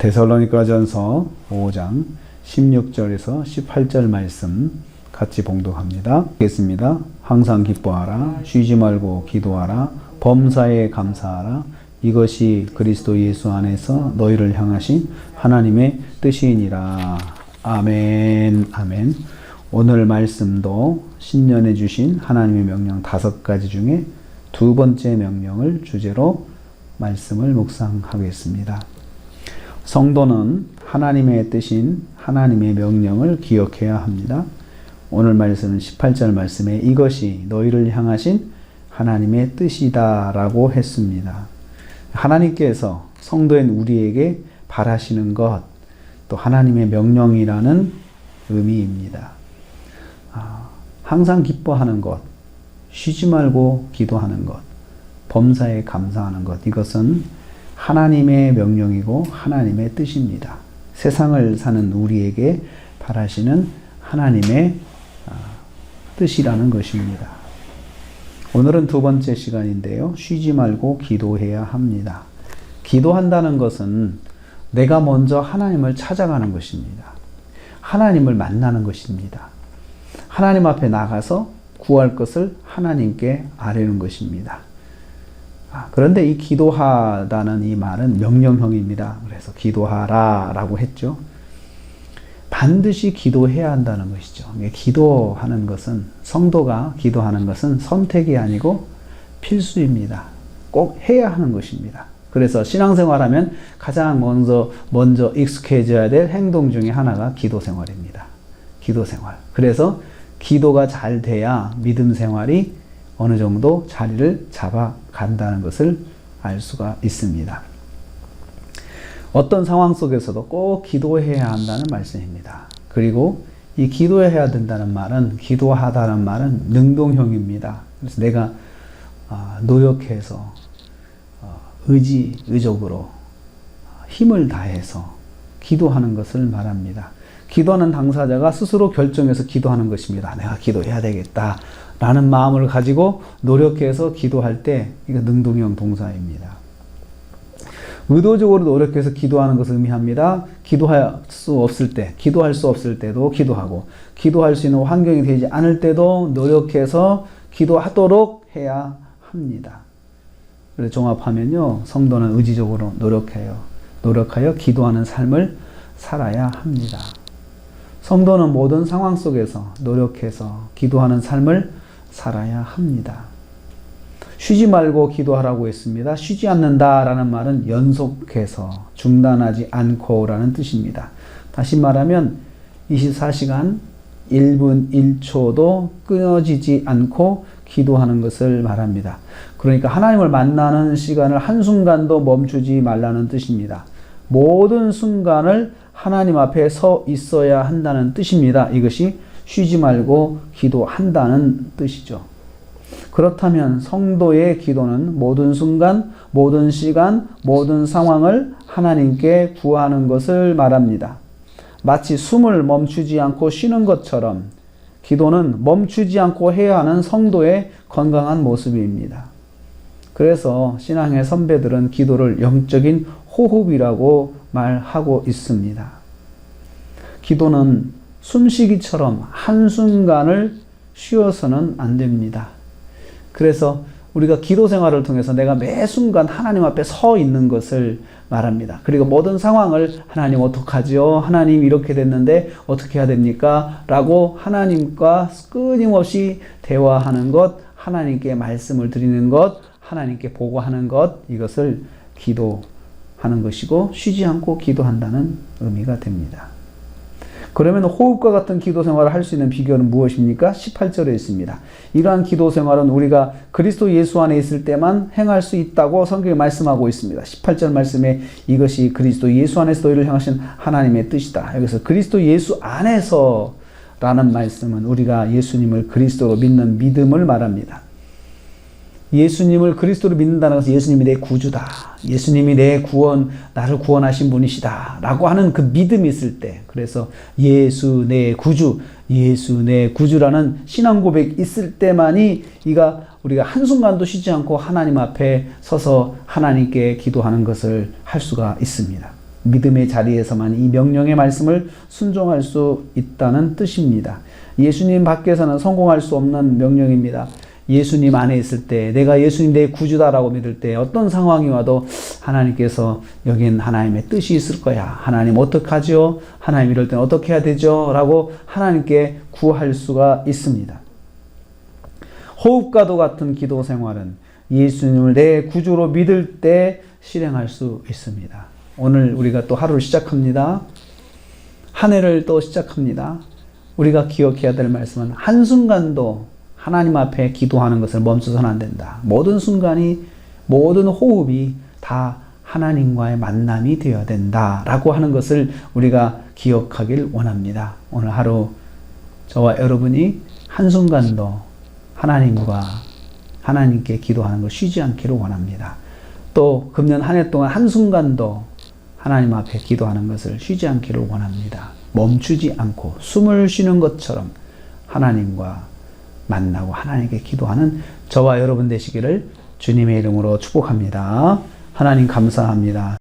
데살로니가전서 5장 16절에서 18절 말씀 같이 봉독합니다. 하겠습니다. 항상 기뻐하라. 쉬지 말고 기도하라. 범사에 감사하라. 이것이 그리스도 예수 안에서 너희를 향하신 하나님의 뜻이니라. 아멘. 아멘. 오늘 말씀도 신년에 주신 하나님의 명령 5가지 중에 두 번째 명령을 주제로 말씀을 묵상하겠습니다. 성도는 하나님의 뜻인 하나님의 명령을 기억해야 합니다. 오늘 말씀은 18절 말씀에 이것이 너희를 향하신 하나님의 뜻이다 라고 했습니다. 하나님께서 성도인 우리에게 바라시는 것, 또 하나님의 명령이라는 의미입니다. 항상 기뻐하는 것, 쉬지 말고 기도하는 것, 범사에 감사하는 것, 이것은 하나님의 명령이고 하나님의 뜻입니다. 세상을 사는 우리에게 바라시는 하나님의 뜻이라는 것입니다. 오늘은 두 번째 시간인데요. 쉬지 말고 기도해야 합니다. 기도한다는 것은 내가 먼저 하나님을 찾아가는 것입니다. 하나님을 만나는 것입니다. 하나님 앞에 나가서 구할 것을 하나님께 아뢰는 것입니다. 그런데 이 기도하다는 이 말은 명령형입니다. 그래서 기도하라 라고 했죠. 반드시 기도해야 한다는 것이죠. 기도하는 것은, 성도가 기도하는 것은 선택이 아니고 필수입니다. 꼭 해야 하는 것입니다. 그래서 신앙생활하면 가장 먼저 익숙해져야 될 행동 중에 하나가 기도 생활입니다. 기도 생활. 그래서 기도가 잘 돼야 믿음 생활이 어느 정도 자리를 잡아간다는 것을 알 수가 있습니다. 어떤 상황 속에서도 꼭 기도해야 한다는 말씀입니다. 그리고 이 기도해야 된다는 말은, 기도하다는 말은 능동형입니다. 그래서 내가 노력해서 의적으로 힘을 다해서 기도하는 것을 말합니다. 기도하는 당사자가 스스로 결정해서 기도하는 것입니다. 내가 기도해야 되겠다 라는 마음을 가지고 노력해서 기도할 때 이거 능동형 동사입니다. 의도적으로 노력해서 기도하는 것을 의미합니다. 기도할 수 없을 때도 기도하고, 기도할 수 있는 환경이 되지 않을 때도 노력해서 기도하도록 해야 합니다. 그래서 종합하면요, 성도는 의지적으로 노력하여 기도하는 삶을 살아야 합니다. 성도는 모든 상황 속에서 노력해서 기도하는 삶을 살아야 합니다. 쉬지 말고 기도하라고 했습니다. 쉬지 않는다라는 말은 연속해서, 중단하지 않고라는 뜻입니다. 다시 말하면 24시간 1분 1초도 끊어지지 않고 기도하는 것을 말합니다. 그러니까 하나님을 만나는 시간을 한순간도 멈추지 말라는 뜻입니다. 모든 순간을 하나님 앞에 서 있어야 한다는 뜻입니다. 이것이 쉬지 말고 기도한다는 뜻이죠. 그렇다면 성도의 기도는 모든 순간, 모든 시간, 모든 상황을 하나님께 구하는 것을 말합니다. 마치 숨을 멈추지 않고 쉬는 것처럼 기도는 멈추지 않고 해야 하는 성도의 건강한 모습입니다. 그래서 신앙의 선배들은 기도를 영적인 호흡이라고 말하고 있습니다. 기도는 숨쉬기처럼 한순간을 쉬어서는 안 됩니다. 그래서 우리가 기도 생활을 통해서 내가 매 순간 하나님 앞에 서 있는 것을 말합니다. 그리고 모든 상황을 하나님 어떡하죠? 하나님 이렇게 됐는데 어떻게 해야 됩니까? 라고 하나님과 끊임없이 대화하는 것, 하나님께 말씀을 드리는 것, 하나님께 보고하는 것, 이것을 기도하는 것이고 쉬지 않고 기도한다는 의미가 됩니다. 그러면 호흡과 같은 기도 생활을 할 수 있는 비결은 무엇입니까? 18절에 있습니다. 이러한 기도 생활은 우리가 그리스도 예수 안에 있을 때만 행할 수 있다고 성경에 말씀하고 있습니다. 18절 말씀에 이것이 그리스도 예수 안에서 너희를 향하신 하나님의 뜻이다. 여기서 그리스도 예수 안에서 라는 말씀은 우리가 예수님을 그리스도로 믿는 믿음을 말합니다. 예수님을 그리스도로 믿는다는 것은 예수님이 내 구주다. 예수님이 내 나를 구원하신 분이시다. 라고 하는 그 믿음이 있을 때, 그래서 예수 내 구주, 예수 내 구주라는 신앙 고백이 있을 때만이 우리가 한순간도 쉬지 않고 하나님 앞에 서서 하나님께 기도하는 것을 할 수가 있습니다. 믿음의 자리에서만 이 명령의 말씀을 순종할 수 있다는 뜻입니다. 예수님 밖에서는 성공할 수 없는 명령입니다. 예수님 안에 있을 때, 내가 예수님 내 구주다라고 믿을 때 어떤 상황이 와도 하나님께서 여긴 하나님의 뜻이 있을 거야. 하나님 어떡하죠? 하나님 이럴 때는 어떻게 해야 되죠? 라고 하나님께 구할 수가 있습니다. 호흡과도 같은 기도 생활은 예수님을 내 구주로 믿을 때 실행할 수 있습니다. 오늘 우리가 또 하루를 시작합니다. 한 해를 또 시작합니다. 우리가 기억해야 될 말씀은 한순간도 하나님 앞에 기도하는 것을 멈춰서는 안 된다. 모든 순간이, 모든 호흡이 다 하나님과의 만남이 되어야 된다라고 하는 것을 우리가 기억하길 원합니다. 오늘 하루 저와 여러분이 한순간도 하나님께 기도하는 걸 쉬지 않기를 원합니다. 또 금년 한 해 동안 한순간도 하나님 앞에 기도하는 것을 쉬지 않기를 원합니다. 멈추지 않고 숨을 쉬는 것처럼 하나님과 만나고 하나님께 기도하는 저와 여러분 되시기를 주님의 이름으로 축복합니다. 하나님 감사합니다.